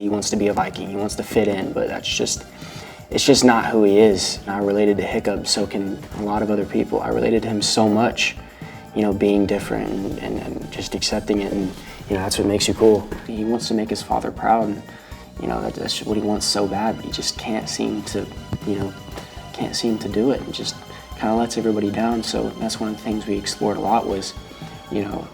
He wants to be a Viking, he wants to fit in, but it's just not who he is. I related to Hiccup, so can a lot of other people. I related to him so much, you know, being different and just accepting it, and you know, that's what makes you cool. He wants to make his father proud, and you know, that's what he wants so bad, but he just can't seem to, you know, do it, and just kind of lets everybody down. So that's one of the things we explored a lot was, you know,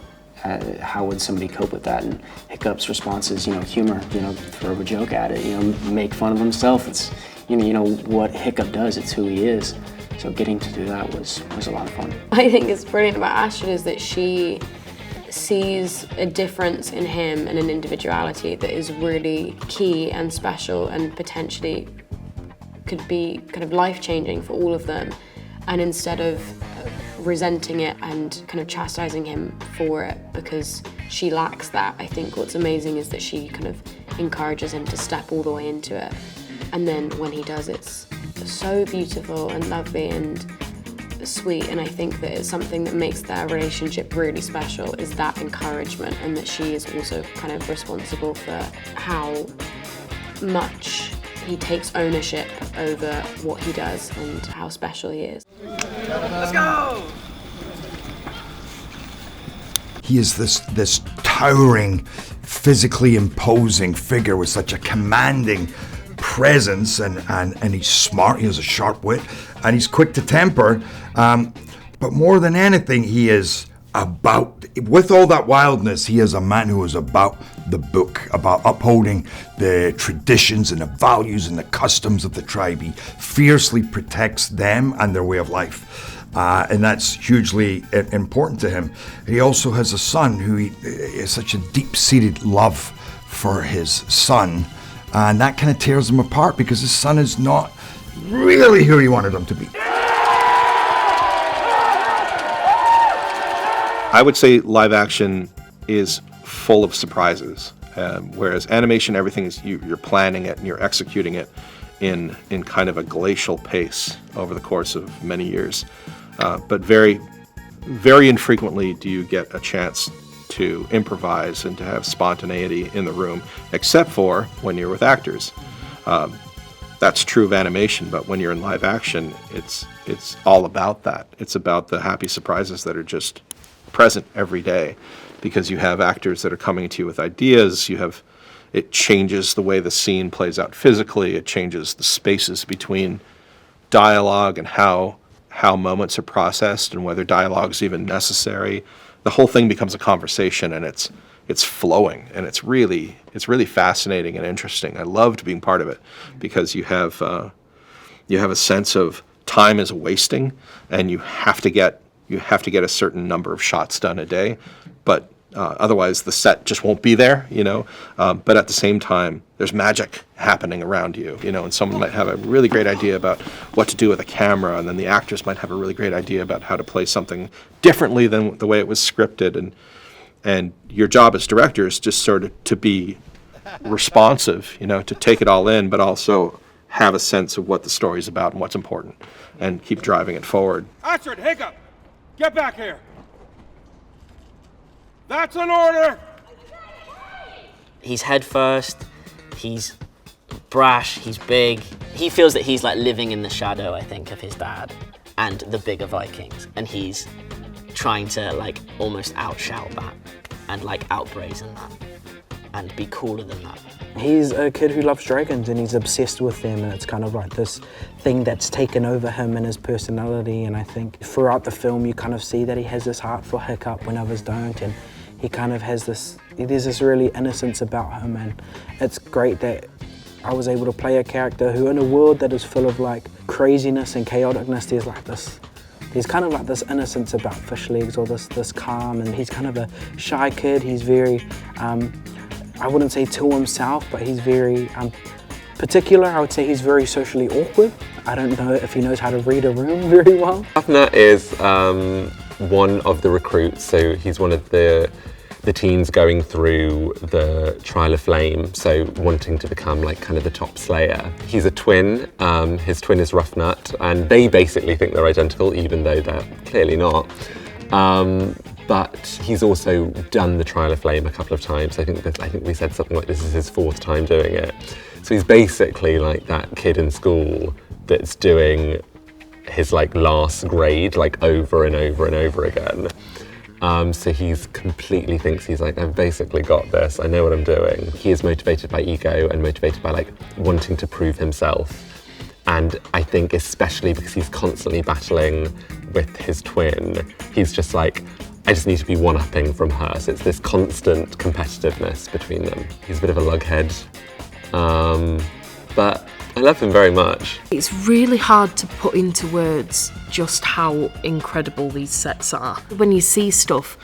how would somebody cope with that? And Hiccup's response is, you know, humor, you know, throw a joke at it, you know, make fun of himself. It's, you know what Hiccup does, it's who he is. So getting to do that was a lot of fun. I think it's brilliant about Astrid is that she sees a difference in him and an individuality that is really key and special and potentially could be kind of life-changing for all of them. And instead of resenting it and kind of chastising him for it because she lacks that, I think what's amazing is that she kind of encourages him to step all the way into it. And then when he does, it's so beautiful and lovely and sweet. And I think that it's something that makes their relationship really special is that encouragement, and that she is also kind of responsible for how much he takes ownership over what he does and how special he is. Let's go! He is this towering, physically imposing figure with such a commanding presence, and he's smart, he has a sharp wit, and he's quick to temper. But more than anything, he is about, with all that wildness, he is a man who is about the book, about upholding the traditions and the values and the customs of the tribe. He fiercely protects them and their way of life. And that's hugely important to him. He also has a son who is such a deep-seated love for his son, and that kind of tears him apart because his son is not really who he wanted him to be. I would say live action is full of surprises, whereas animation, everything is you're planning it and you're executing it in kind of a glacial pace over the course of many years. But very, very infrequently do you get a chance to improvise and to have spontaneity in the room, except for when you're with actors. That's true of animation, but when you're in live action, it's all about that. It's about the happy surprises that are just present every day, because you have actors that are coming to you with ideas. It changes the way the scene plays out physically. It changes the spaces between dialogue and how moments are processed and whether dialogue is even necessary. The whole thing becomes a conversation, and it's flowing, and it's really fascinating and interesting. I loved being part of it because you have a sense of time is wasting, and you have to get a certain number of shots done a day, but otherwise the set just won't be there, you know. But at the same time, there's magic happening around you, you know, and someone might have a really great idea about what to do with a camera, and then the actors might have a really great idea about how to play something differently than the way it was scripted, and your job as director is just sort of to be responsive, you know, to take it all in, but also have a sense of what the story's about and what's important, and keep driving it forward. Astrid, Hiccup, get back here. That's an order! He's head first, he's brash, he's big. He feels that he's like living in the shadow, I think, of his dad and the bigger Vikings. And he's trying to like almost outshout that and like outbrazen that and be cooler than that. He's a kid who loves dragons and he's obsessed with them, and it's kind of like this thing that's taken over him and his personality. And I think throughout the film you kind of see that he has this heart for Hiccup when others don't, and he kind of has this, there's this really innocence about him, and it's great that I was able to play a character who, in a world that is full of like craziness and chaoticness, there's kind of like this innocence about fish legs, or this calm, and he's kind of a shy kid. He's very, I wouldn't say to himself, but he's very particular. I would say he's very socially awkward. I don't know if he knows how to read a room very well. Hafner is one of the recruits, so he's one of the teens going through the Trial of Flame, so wanting to become like kind of the top slayer. He's a twin, his twin is Roughnut, and they basically think they're identical, even though they're clearly not. but he's also done the Trial of Flame a couple of times. I think we said something like this is his 4th time doing it. So he's basically like that kid in school that's doing his like last grade like over and over and over again. So he's completely thinks he's like, I've basically got this, I know what I'm doing. He is motivated by ego and motivated by like wanting to prove himself. And I think especially because he's constantly battling with his twin, he's just like, I just need to be one-upping from her. So it's this constant competitiveness between them. He's a bit of a lughead, but I love him very much. It's really hard to put into words just how incredible these sets are. When you see stuff,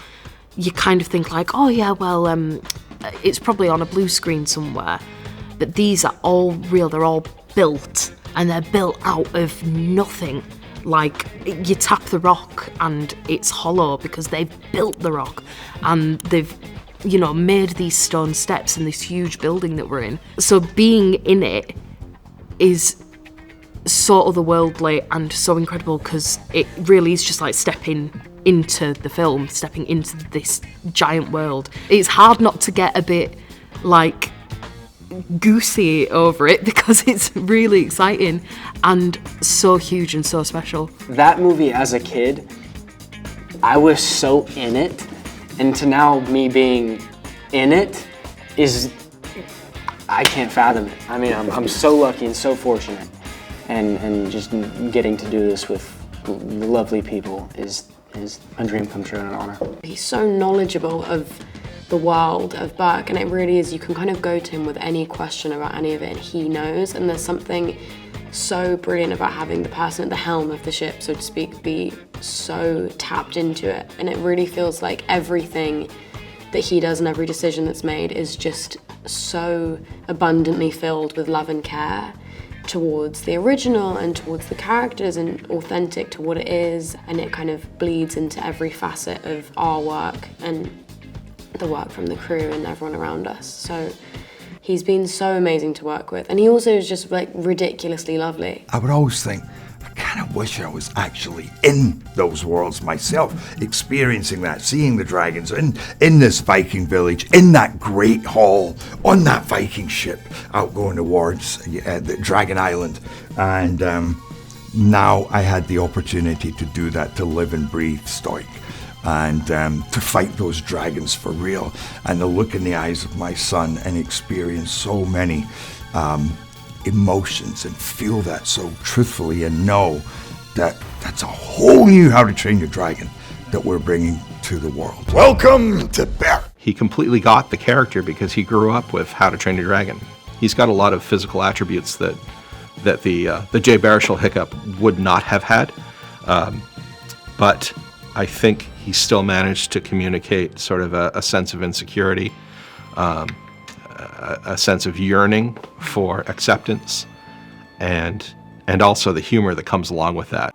you kind of think like, oh yeah, well, it's probably on a blue screen somewhere. But these are all real, they're all built, and they're built out of nothing. Like, you tap the rock and it's hollow because they've built the rock and they've, you know, made these stone steps in this huge building that we're in. So being in it is so otherworldly and so incredible because it really is just like stepping into the film, stepping into this giant world. It's hard not to get a bit like goosey over it because it's really exciting and so huge and so special. That movie as a kid, I was so in it, and to now me being in it is, I can't fathom it. I mean, I'm so lucky and so fortunate, and just getting to do this with lovely people is a dream come true and an honor. He's so knowledgeable of the world of Burke, and it really is, you can kind of go to him with any question about any of it and he knows, and there's something so brilliant about having the person at the helm of the ship, so to speak, be so tapped into it, and it really feels like everything that he does and every decision that's made is just so abundantly filled with love and care towards the original and towards the characters and authentic to what it is, and it kind of bleeds into every facet of our work and the work from the crew and everyone around us. So he's been so amazing to work with, and he also is just like ridiculously lovely. I would always think, I kind of wish I was actually in those worlds myself, experiencing that, seeing the dragons in this Viking village, in that great hall, on that Viking ship out going towards the Dragon Island. And now I had the opportunity to do that, to live and breathe Stoick, and to fight those dragons for real, and to look in the eyes of my son and experience so many emotions and feel that so truthfully, and know that that's a whole new How to Train Your Dragon that we're bringing to the world. Welcome to Bear. He completely got the character because he grew up with How to Train Your Dragon. He's got a lot of physical attributes that the 𝘧𝘢𝘷𝘰𝘶𝘳 Hiccup would not have had, but I think he still managed to communicate sort of a sense of insecurity, a sense of yearning for acceptance, and also the humor that comes along with that.